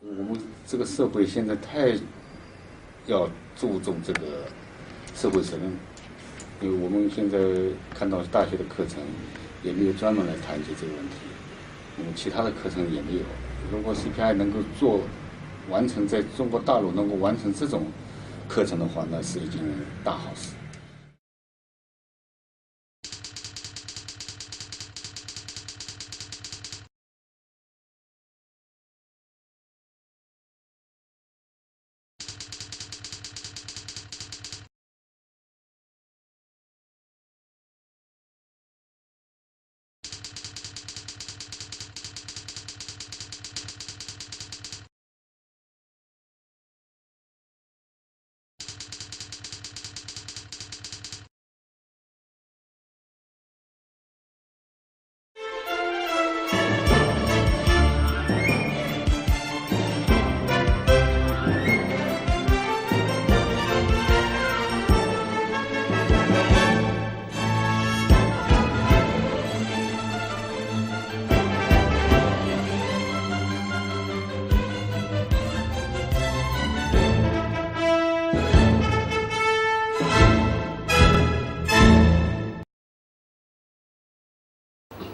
我们这个社会现在太要注重这个社会责任，因为我们现在看到大学的课程也没有专门来谈及这个问题，其他的课程也没有。如果 CPI 能够完成在中国大陆能够完成这种课程的话，那是一件大好事。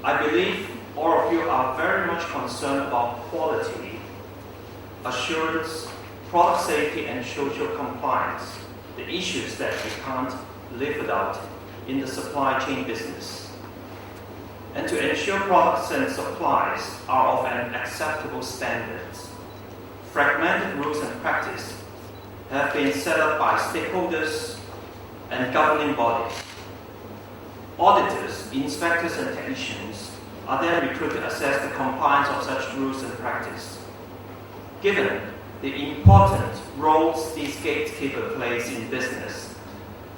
I believe all of you are very much concerned about quality, assurance, product safety, and social compliance, the issues that we can't live without in the supply chain business. And to ensure products and supplies are of an acceptable standards, fragmented rules and practice have been set up by stakeholders and governing bodies. Auditors, inspectors, and technicians are then recruited to assess the compliance of such rules and practice. Given the important roles these gatekeepers play in business,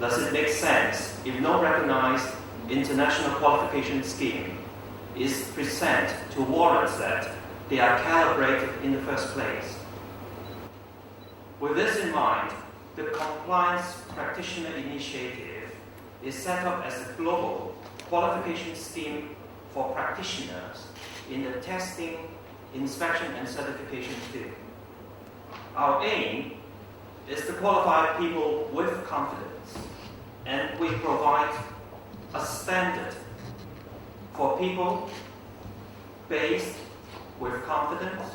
does it make sense if no recognized international qualification scheme is present to warrant that they are calibrated in the first place? With this in mind, the Compliance Practitioner Initiative is set up as a global qualification scheme for practitioners in the testing, inspection, and certification field. Our aim is to qualify people with confidence, and we provide a standard for people based with confidence,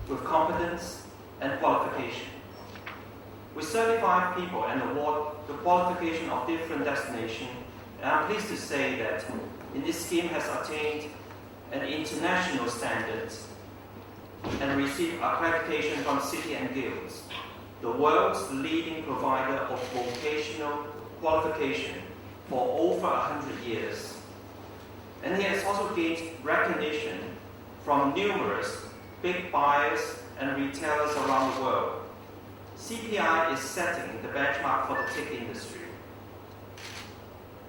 with competence, and qualification. We certify people and award the qualification of different destinations, and I'm pleased to say that this scheme has attained an international standards and received accreditation from City and Guilds, the world's leading provider of vocational qualification for over 100 years. And he has also gained recognition from numerous big buyers and retailers around the world. CPI is setting the benchmark for the TIC industry.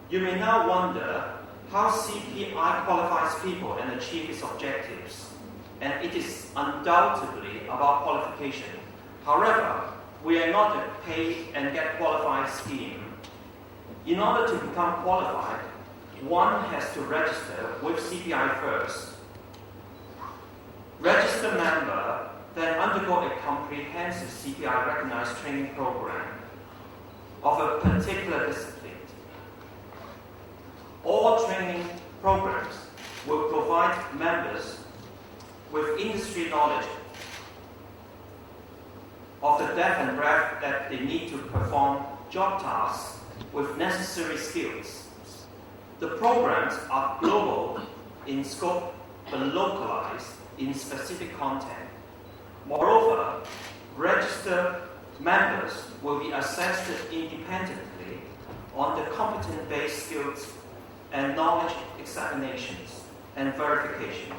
You may now wonder how CPI qualifies people and achieves its objectives, and it is undoubtedly about qualification. However, we are not a pay and get qualified scheme. In order to become qualified, one has to register with CPI first. Registered member then undergo a comprehensive CPI recognized training program of a particular discipline. All training programs will provide members with industry knowledge of the depth and breadth that they need to perform job tasks with necessary skills. The programs are global in scope but localized in specific content. Moreover, registered members will be assessed independently on the competence-based skills and knowledge examinations and verification.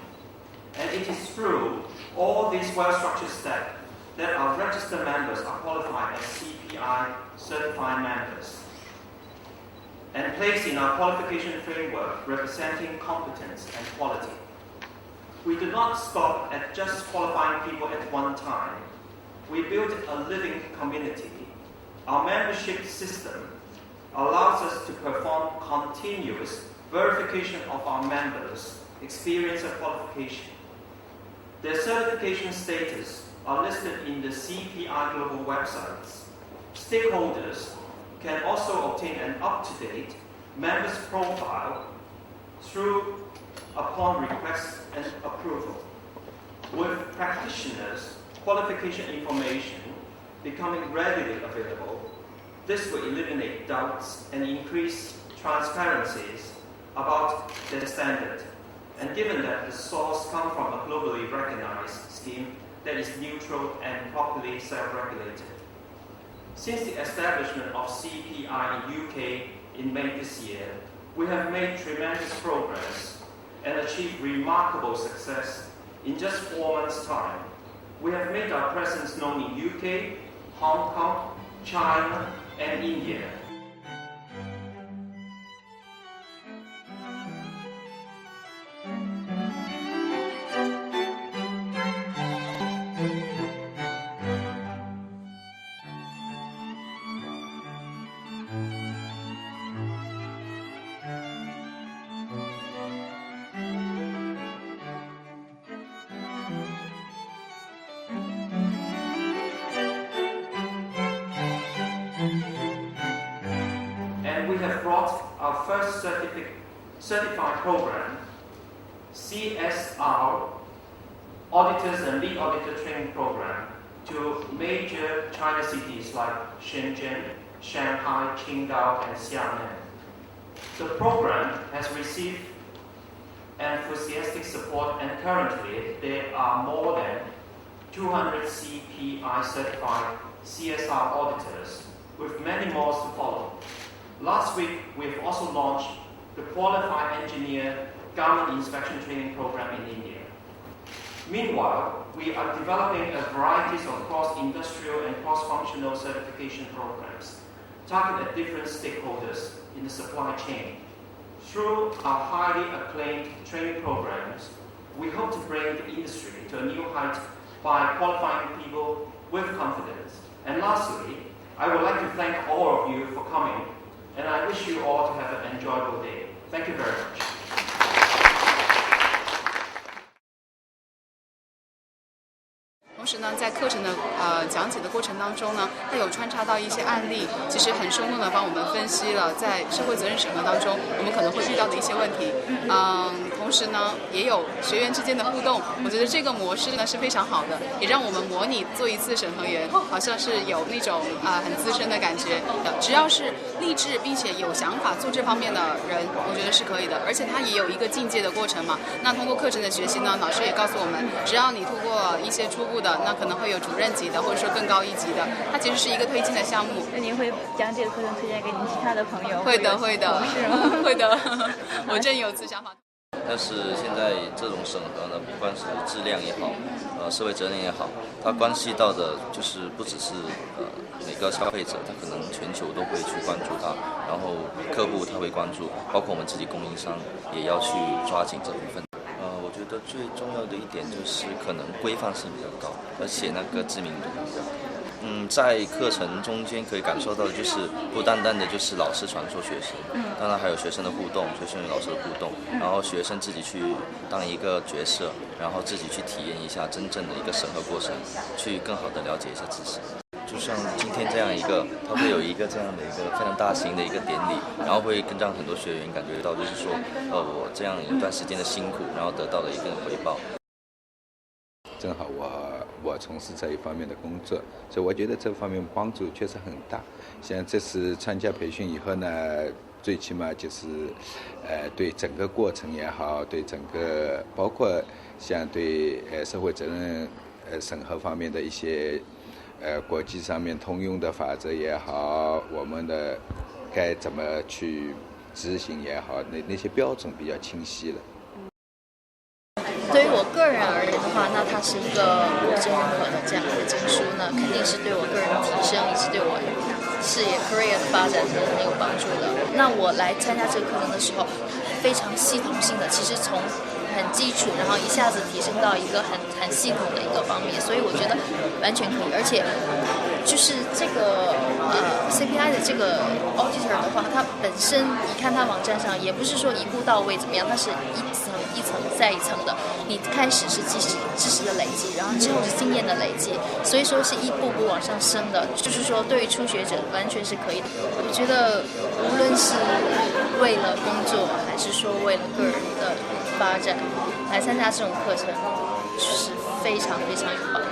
And it is through all these well-structured steps that our registered members are qualified as CPI certified members and placed in our qualification framework representing competence and quality. We do not stop at just qualifying people at one time. We build a living community. Our membership system allows us to perform continuous verification of our members' experience and qualification. Their certification status are listed in the CPI global websites. Stakeholders can also obtain an up-to-date member's profile upon request and approval. With practitioners' qualification information becoming readily available, this will eliminate doubts and increase transparencies about the standard. And given that the source comes from a globally recognized scheme that is neutral and properly self-regulated. Since the establishment of CPI in UK in May this year, we have made tremendous progress and achieved remarkable success in just 4 months' time. We have made our presence known in UK, Hong Kong, China, and India. We have brought our first certified program, CSR, Auditors and Lead Auditor Training Program, to major China cities like Shenzhen, Shanghai, Qingdao, and Xiamen. The program has received enthusiastic support, and currently there are more than 200 CPI certified CSR auditors, with many more to follow. Last week, we have also launched the Qualified Engineer Garment Inspection Training Program in India. Meanwhile, we are developing a variety of cross-industrial and cross-functional certification programs targeted at different stakeholders in the supply chain. Through our highly acclaimed training programs, we hope to bring the industry to a new height by qualifying people with confidence. And lastly, I would like to thank all of you for coming, and I wish you all to have an enjoyable day. Thank you very much. 同时呢，在课程的讲解的过程当中呢，它有穿插到一些案例，其实很生动的帮我们分析了在社会责任审核当中我们可能会遇到的一些问题。同时呢，也有学员之间的互动，我觉得这个模式呢是非常好的，也让我们模拟做一次审核员，好像是有那种很资深的感觉。只要是立志并且有想法做这方面的人，我觉得是可以的。而且它也有一个进阶的过程嘛。那通过课程的学习呢，老师也告诉我们，只要你通过一些初步的，那可能会有主任级的，或者说更高一级的，它其实是一个推进的项目。那您会将这个课程推荐给您其他的朋友？会的，会的，是吗？会的，我正有此想法。但是现在这种审核呢，不管是质量也好，社会责任也好，它关系到的就是不只是每个消费者，他可能全球都会去关注它，然后客户他会关注，包括我们自己供应商也要去抓紧这部分。我觉得最重要的一点就是可能规范性比较高，而且那个知名度比较高。在课程中间可以感受到的就是不单单的就是老师传授学生，当然还有学生的互动，学生与老师的互动，然后学生自己去当一个角色，然后自己去体验一下真正的一个审核过程，去更好的了解一下知识。就像今天这样一个，它会有一个这样的一个非常大型的一个典礼，然后会更让很多学员感觉到，就是说，我这样一段时间的辛苦，然后得到了一个回报。正好我从事这一方面的工作，所以我觉得这方面帮助确实很大。像这次参加培训以后呢，最起码就是对整个过程也好，对整个包括像对社会责任审核方面的一些国际上面通用的法则也好，我们的该怎么去执行也好，那些标准比较清晰了。对于我个人而言的话，那它是一个国际认可的这样的证书呢，肯定是对我个人的提升以及对我事业 career 的发展是很有帮助的。那我来参加这个课程的时候，非常系统性的，其实从很基础，然后一下子提升到一个很系统的一个方面，所以我觉得完全可以，而且就是这个CPI 的这个 auditor 的话，它本身你看它网站上也不是说一步到位怎么样，它是一层一层再一层的。你开始是知识的累积，然后之后是经验的累积，所以说是一步步往上升的。就是说对于初学者完全是可以的。我觉得无论是为了工作还是说为了个人的发展来参加这种课程，就是非常非常有帮助。